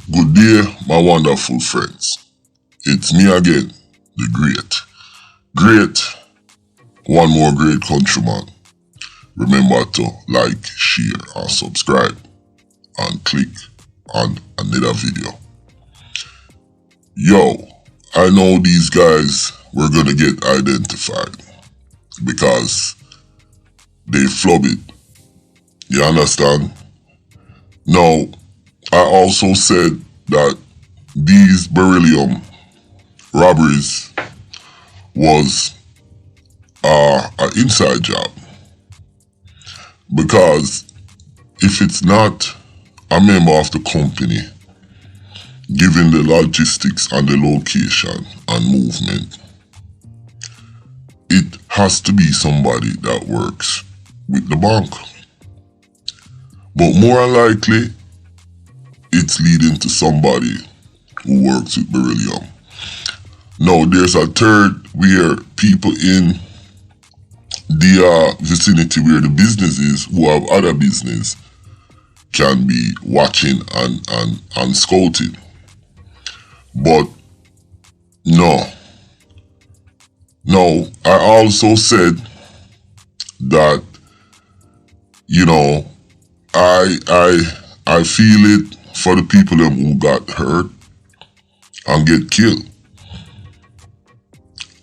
Good day, my wonderful friends. It's me again, the great, one more great countryman. Remember to like, share, and subscribe, and click on another video. Yo, I know these guys were gonna get identified because they flub it. You understand? Now, I also said that these Beryllium robberies was an inside job, because if it's not a member of the company giving the logistics and the location and movement, it has to be somebody that works with the bank. But more likely, it's leading to somebody who works with Beryllium. Now, there's a third where people in the vicinity where the business is, who have other business, can be watching and scouting. But no. Now, I also said that, you know, I feel it for the people them who got hurt and get killed.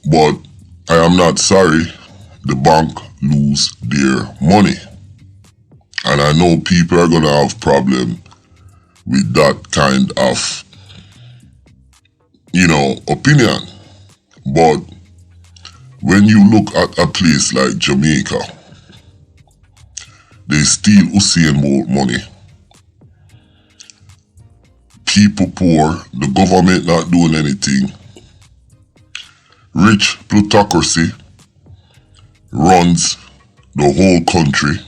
But I am not sorry the bank lose their money. And I know people are gonna have problem with that kind of, you know, opinion. But when you look at a place like Jamaica, they steal Usain Bolt money. People poor, the government not doing anything. Rich plutocracy runs the whole country.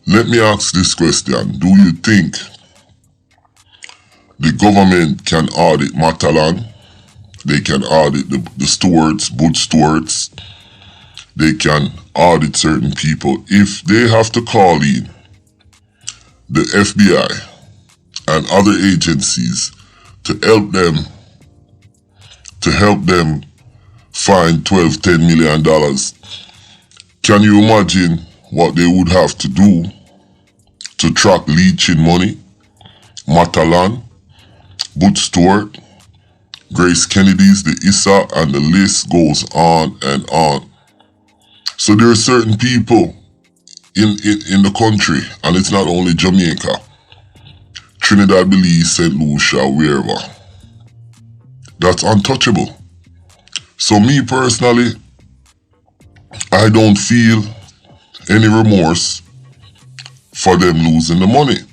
Let me ask this question. Do you think the government can audit Matalan? They can audit the stewards, boot stewards. They can audit certain people. If they have to call in the FBI and other agencies to help them find $10 million, can you imagine what they would have to do to track leaching money, Matalan, Boot Stewart, Grace Kennedy's, the Issa, and the list goes on and on. So there are certain people in the country, and it's not only Jamaica, Trinidad, Belize, St. Lucia, wherever, that's untouchable. So me personally, I don't feel any remorse for them losing the money.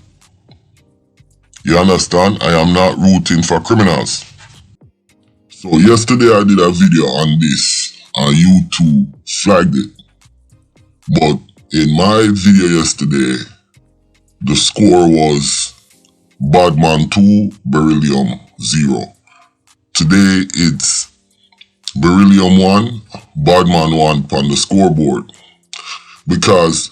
You understand? I am not rooting for criminals. So yesterday I did a video on this, and YouTube flagged it. But in my video yesterday, the score was Badman 2, Beryllium 0. Today it's Beryllium 1, Badman 1 on the scoreboard. Because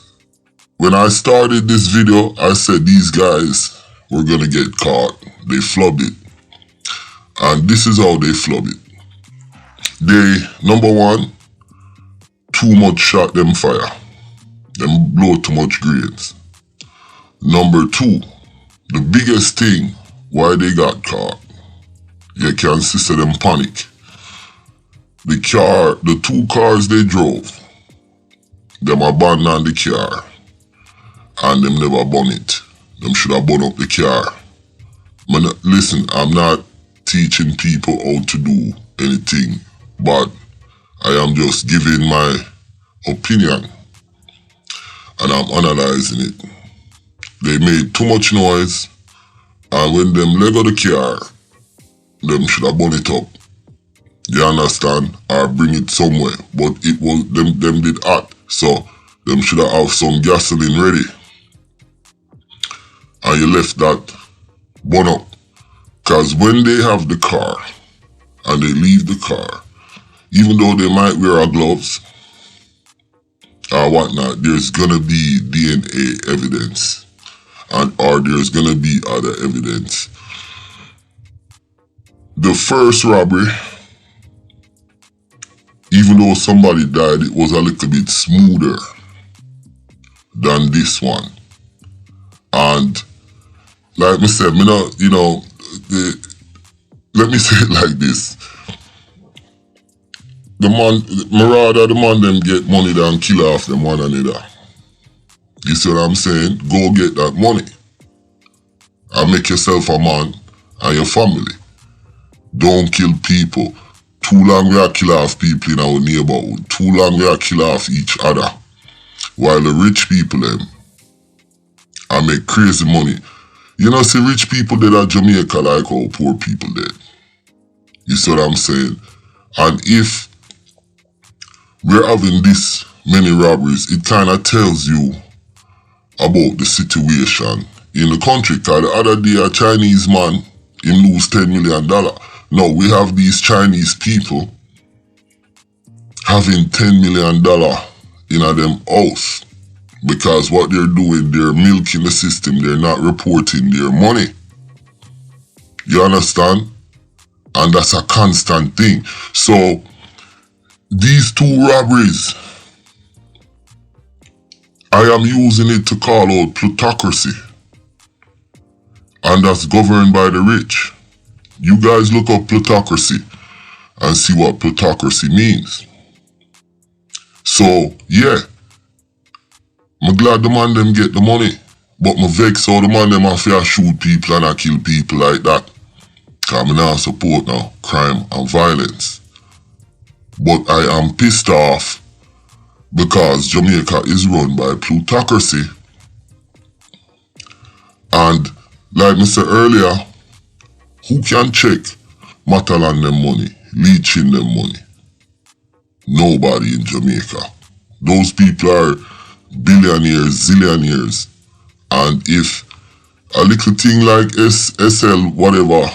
when I started this video, I said these guys were gonna get caught. They flubbed it. And this is how they flub it. They, number one, too much shot them fire. Them blow too much grains. Number two, the biggest thing why they got caught, you can see them panic. The two cars they drove, them abandoned the car and them never burn it. Them should have burned up the car. Listen, I'm not teaching people how to do anything, but I am just giving my opinion and I'm analyzing it. They made too much noise, and when them leg of the car, them should have burn it up. You understand? Or bring it somewhere. But it was them did hot, so them should have some gasoline ready. And you left that burn up. Cause when they have the car and they leave the car, even though they might wear gloves or whatnot, there's gonna be DNA evidence. And or or there's gonna be other evidence. The first robbery, even though somebody died, it was a little bit smoother than this one. And like I said, let me say it like this. The man them get money than kill off them one another. You see what I'm saying? Go get that money and make yourself a man and your family. Don't kill people. Too long we are kill off people in our neighborhood. Too long we are kill off each other. While the rich people them and make crazy money. You know, see rich people dead at Jamaica like how poor people dead. You see what I'm saying? And if we're having this many robberies, it kind of tells you about the situation in the country. Because the other day a Chinese man, him lose $10 million. Now we have these Chinese people having $10 million in a them house. Because what they're doing, they're milking the system. They're not reporting their money. You understand? And that's a constant thing. So, these two robberies, I am using it to call out plutocracy. And that's governed by the rich. You guys look up plutocracy and see what plutocracy means. So, yeah. I'm glad the man them get the money. But me vex how the man them have to shoot people and kill people like that. Because I now support now crime and violence. But I am pissed off because Jamaica is run by plutocracy. And like I said earlier, who can check Matalan them money, leeching them money? Nobody in Jamaica. Those people are billionaires, zillionaires. And if a little thing like SL, whatever,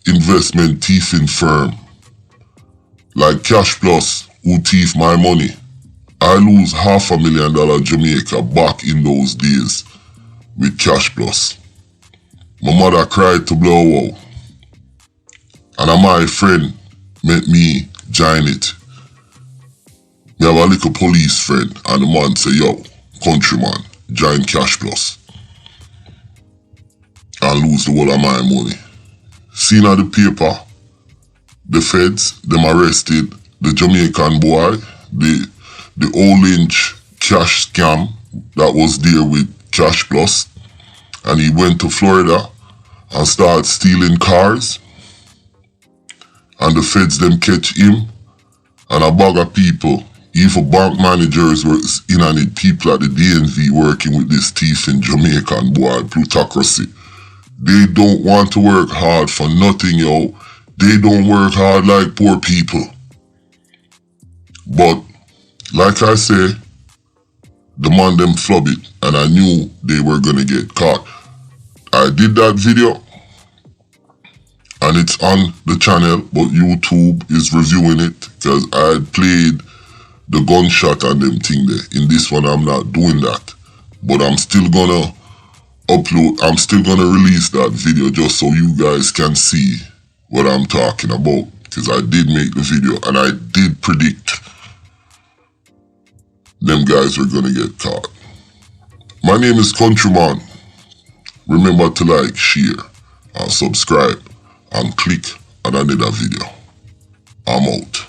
investment thieving firm, like Cash Plus, who thief my money, I lose $500,000 Jamaica back in those days with Cash Plus. My mother cried to blow out. And my friend met me join it. Me have a little police friend and the man say, yo, countryman, join Cash Plus. And lose the whole of my money. Seen at the paper, the feds, them arrested the Jamaican boy, the orange cash scam that was there with Cash Plus. And he went to Florida and started stealing cars. And the feds them catch him and a bag of people. Even bank managers were in on it, people at the DNV working with this thief in Jamaican boy, plutocracy. They don't want to work hard for nothing, yo. They don't work hard like poor people. But, like I say, the man them flub it, and I knew they were gonna get caught. I did that video, and it's on the channel, but YouTube is reviewing it, because I had played the gunshot and them thing there. In this one, I'm not doing that. But I'm still gonna I'm still gonna release that video just so you guys can see what I'm talking about. Because I did make the video and I did predict them guys were gonna get caught. My name is Countryman. Remember to like, share, and subscribe, and click on another video. I'm out.